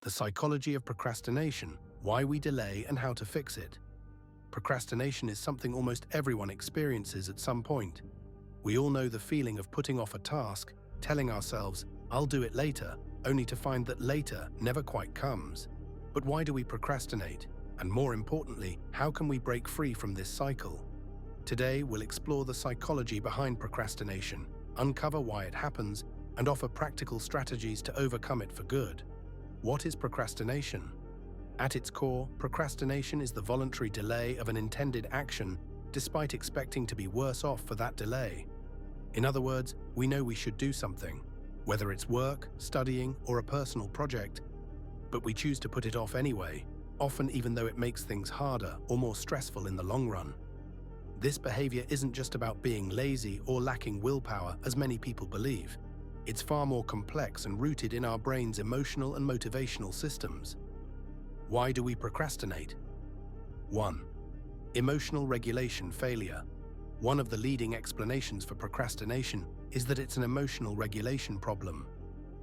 The psychology of procrastination, why we delay and how to fix it. Procrastination is something almost everyone experiences at some point. We all know the feeling of putting off a task, telling ourselves, "I'll do it later," only to find that later never quite comes. But why do we procrastinate? And more importantly, how can we break free from this cycle? Today, we'll explore the psychology behind procrastination, uncover why it happens, and offer practical strategies to overcome it for good. What is procrastination? At its core, procrastination is the voluntary delay of an intended action despite expecting to be worse off for that delay. In other words, we know we should do something, whether it's work, studying, or a personal project, but we choose to put it off anyway, often even though it makes things harder or more stressful in the long run. This behavior isn't just about being lazy or lacking willpower, as many people believe. It's far more complex and rooted in our brain's emotional and motivational systems. Why do we procrastinate? 1. Emotional regulation failure. One of the leading explanations for procrastination is that it's an emotional regulation problem.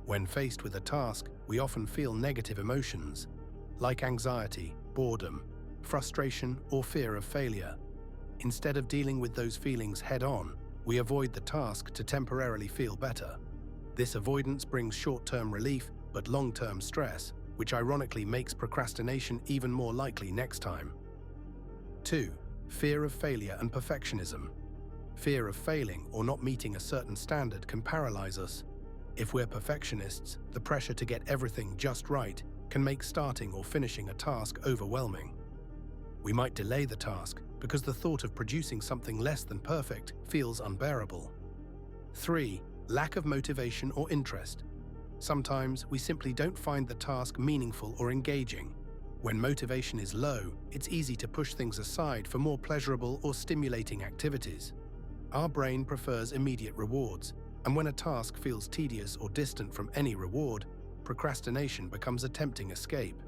When faced with a task, we often feel negative emotions, like anxiety, boredom, frustration, or fear of failure. Instead of dealing with those feelings head-on, we avoid the task to temporarily feel better. This avoidance brings short-term relief but long-term stress, which ironically makes procrastination even more likely next time. 2. Fear of failure and perfectionism. Fear of failing or not meeting a certain standard can paralyze us. If we're perfectionists, the pressure to get everything just right can make starting or finishing a task overwhelming. We might delay the task because the thought of producing something less than perfect feels unbearable. 3. Lack of motivation or interest. Sometimes we simply don't find the task meaningful or engaging. When motivation is low, it's easy to push things aside for more pleasurable or stimulating activities. Our brain prefers immediate rewards, and when a task feels tedious or distant from any reward, procrastination becomes a tempting escape.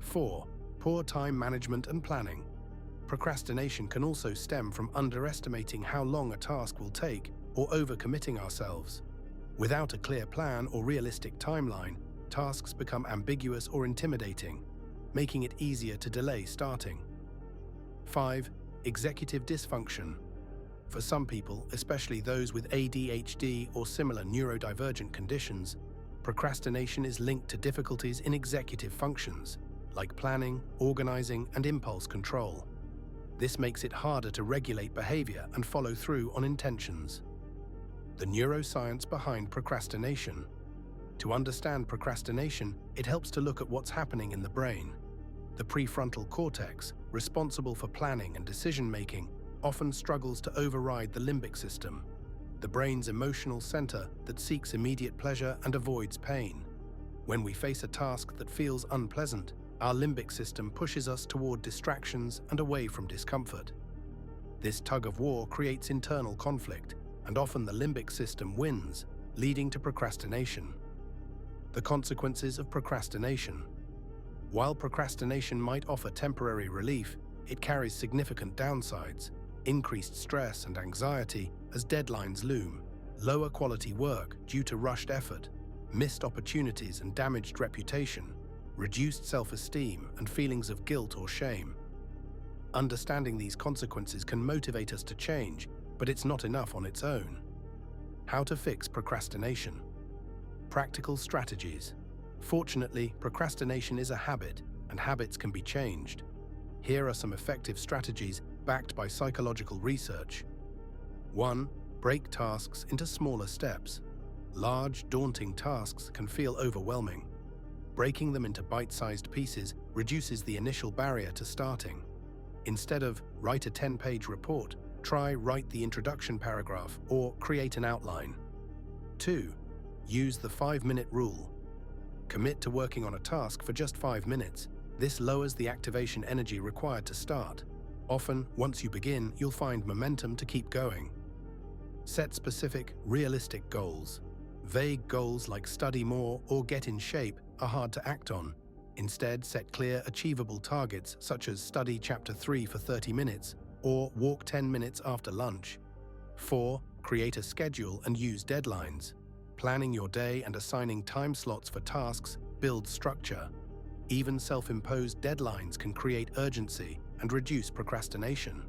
4. Poor time management and planning. Procrastination can also stem from underestimating how long a task will take or overcommitting ourselves. Without a clear plan or realistic timeline, tasks become ambiguous or intimidating, making it easier to delay starting. 5. Executive dysfunction. For some people, especially those with ADHD or similar neurodivergent conditions, procrastination is linked to difficulties in executive functions, like planning, organizing, and impulse control. This makes it harder to regulate behavior and follow through on intentions. The neuroscience behind procrastination. To understand procrastination, it helps to look at what's happening in the brain. The prefrontal cortex, responsible for planning and decision-making, often struggles to override the limbic system, the brain's emotional center that seeks immediate pleasure and avoids pain. When we face a task that feels unpleasant, our limbic system pushes us toward distractions and away from discomfort. This tug-of-war creates internal conflict, and often the limbic system wins, leading to procrastination. The consequences of procrastination. While procrastination might offer temporary relief, it carries significant downsides: increased stress and anxiety as deadlines loom, lower quality work due to rushed effort, missed opportunities and damaged reputation, reduced self-esteem and feelings of guilt or shame. Understanding these consequences can motivate us to change, but it's not enough on its own. How to fix procrastination. Practical strategies. Fortunately, procrastination is a habit, and habits can be changed. Here are some effective strategies backed by psychological research. 1. Break tasks into smaller steps. Large, daunting tasks can feel overwhelming. Breaking them into bite-sized pieces reduces the initial barrier to starting. Instead of write a 10-page report, try write the introduction paragraph or create an outline. 2. Use the 5-minute rule. Commit to working on a task for just 5 minutes. This lowers the activation energy required to start. Often, once you begin, you'll find momentum to keep going. Set specific, realistic goals. Vague goals like study more or get in shape are hard to act on. Instead, set clear, achievable targets such as study chapter 3 for 30 minutes or walk 10 minutes after lunch. 4. Create a schedule and use deadlines. Planning your day and assigning time slots for tasks build structure. Even self-imposed deadlines can create urgency and reduce procrastination.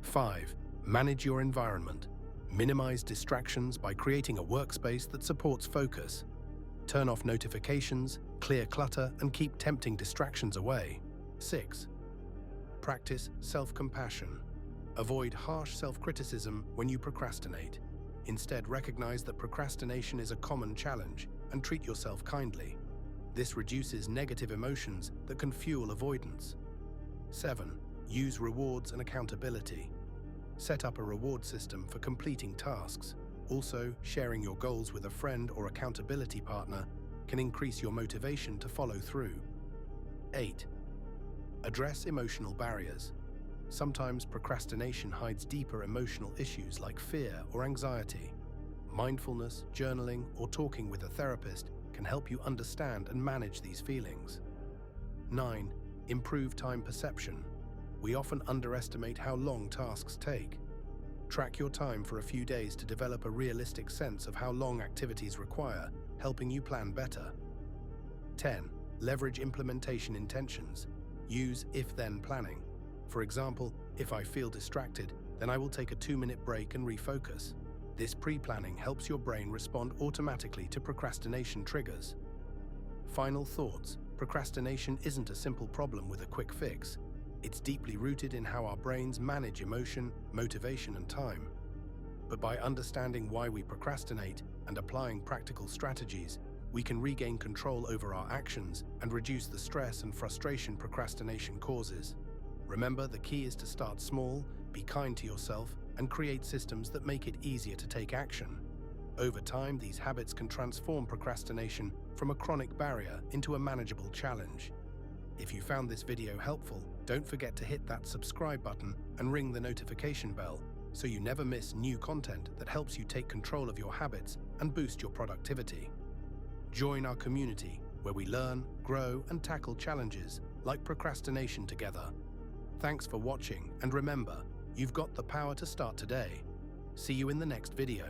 5. Manage your environment. Minimize distractions by creating a workspace that supports focus. Turn off notifications, clear clutter, and keep tempting distractions away. 6. Practice self-compassion. Avoid harsh self-criticism when you procrastinate. Instead, recognize that procrastination is a common challenge and treat yourself kindly. This reduces negative emotions that can fuel avoidance. 7. Use rewards and accountability. Set up a reward system for completing tasks. Also, sharing your goals with a friend or accountability partner can increase your motivation to follow through. 8. Address emotional barriers. Sometimes procrastination hides deeper emotional issues like fear or anxiety. Mindfulness, journaling, or talking with a therapist can help you understand and manage these feelings. 9. Improve time perception. We often underestimate how long tasks take. Track your time for a few days to develop a realistic sense of how long activities require, helping you plan better. 10. Leverage implementation intentions. Use if-then planning. For example, if I feel distracted, then I will take a 2-minute break and refocus. This pre-planning helps your brain respond automatically to procrastination triggers. Final thoughts. Procrastination isn't a simple problem with a quick fix. It's deeply rooted in how our brains manage emotion, motivation, and time. But by understanding why we procrastinate and applying practical strategies, we can regain control over our actions and reduce the stress and frustration procrastination causes. Remember, the key is to start small, be kind to yourself, and create systems that make it easier to take action. Over time, these habits can transform procrastination from a chronic barrier into a manageable challenge. If you found this video helpful, don't forget to hit that subscribe button and ring the notification bell so you never miss new content that helps you take control of your habits and boost your productivity. Join our community where we learn, grow, and tackle challenges like procrastination together. Thanks for watching, and remember, you've got the power to start today. See you in the next video.